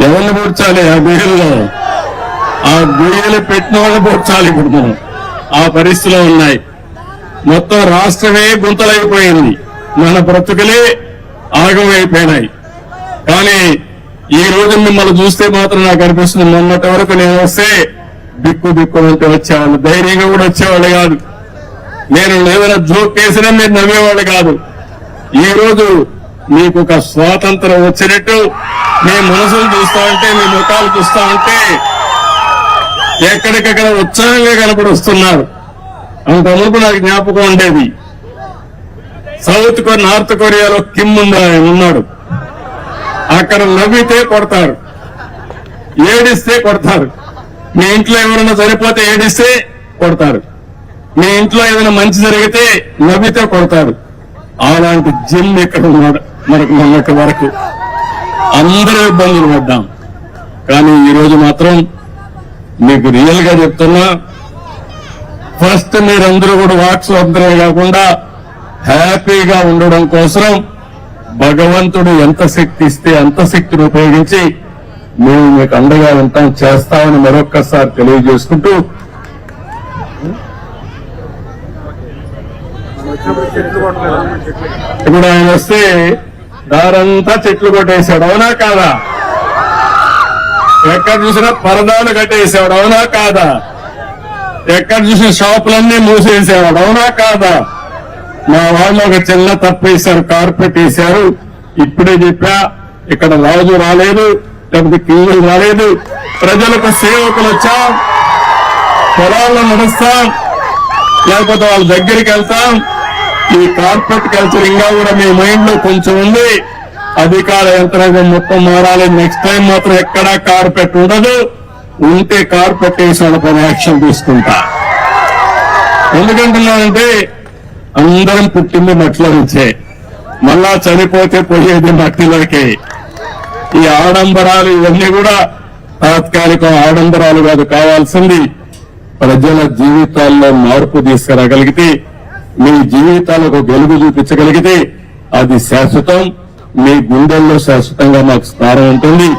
ఎవరిని పూడ్చాలి? ఆ గుయ్యల్లో ఆ గుయ్యలు పెట్టిన వాళ్ళని పూడ్చాలి. ఇప్పుడు మనం ఆ పరిస్థితిలో ఉన్నాయి. మొత్తం రాష్ట్రమే గుంతలైపోయింది. మన బ్రతుకులే ఆగమైపోయినాయి. కానీ ఈ రోజు మిమ్మల్ని చూస్తే మాత్రం నాకు అనిపిస్తుంది, మొన్నటి వరకు నేను వస్తే బిక్కు అంటే వచ్చేవాళ్ళు, ధైర్యంగా కూడా వచ్చేవాళ్ళు కాదు. నేను ఏదైనా జోక్ చేసినా మీరు నవ్వేవాళ్ళు కాదు. ఈ రోజు మీకు ఒక స్వాతంత్రం వచ్చినట్టు మీ మనసులు చూస్తా ఉంటే, మీ ముఖాలు చూస్తా ఉంటే ఎక్కడికక్కడ ఉత్సాహంగా కనపడి వస్తున్నారు. అంతవరకు నాకు జ్ఞాపకం ఉండేది, నార్త్ కొరియాలో కిమ్ ఉన్నాడు. అక్కడ నవ్వితే కొడతారు, ఏడిస్తే కొడతారు. మీ ఇంట్లో ఎవరైనా చనిపోతే ఏడిస్తే కొడతారు, మీ ఇంట్లో ఏదైనా మంచి జరిగితే నవ్వితే కొడతారు. అలాంటి జిమ్ ఇక్కడ ఉన్నాడు మనకు. మొన్నటి వరకు అందరూ ఇబ్బందులు పడ్డాం. కానీ ఈరోజు మాత్రం మీకు రియల్ గా చెప్తున్నా, ఫస్ట్ మీరందరూ కూడా వాట్సాప్నే కాకుండా హ్యాపీగా ఉండడం కోసం భగవంతుడు ఎంత శక్తి ఇస్తే అంత శక్తిని ఉపయోగించి మేము మీకు అండగా ఉంటాం, చేస్తామని మరొక్కసారి తెలియజేసుకుంటూ, ఇప్పుడు ఆయన వస్తే దారంతా చెట్లు కొట్టేశాడు, అవునా కాదా? ఎక్కడ చూసినా పరదాలు కట్టేసాడు, అవునా కాదా? ఎక్కడ చూసిన షాపులన్నీ మూసేసేవాడు, అవునా కాదా? మా వాళ్ళు ఒక చిన్న తప్పు వేశారు, కార్పెట్ వేశారు. ఇప్పుడే చెప్పా, ఇక్కడ రాజు రాలేదు, లేకపోతే కింగులు రాలేదు, ప్రజలకు సేవకులు వచ్చాం, పొలాల్లో నడుస్తాం, లేకపోతే వాళ్ళ దగ్గరికి వెళ్తాం. ఈ కార్పెట్ కల్చర్ ఇంకా కూడా మీ మైండ్ లో కొంచెం ఉంది. అధికార యంత్రాంగం మొత్తం మారాలి. నెక్స్ట్ టైం మాత్రం ఎక్కడా కార్పెట్ ఉండదు. ఉంటే కార్పెట్ వేసి వాళ్ళపైన యాక్షన్ తీసుకుంటా. ఎందుకంటున్నానంటే అందరం పుట్టింది మట్టిలో నుంచే, మళ్ళా చనిపోతే పోయేది మట్టిలోకే. ఈ ఆడంబరాలు ఇవన్నీ కూడా తాత్కాలిక ఆడంబరాలు కాదు. కావాల్సింది ప్రజల జీవితాల్లో మార్పు తీసుకురాగలిగితే, మీ జీవితాలకు వెలుగు చూపించగలిగితే అది శాశ్వతం. మీ గుండెల్లో శాశ్వతంగా మాకు స్థానం ఉంటుంది.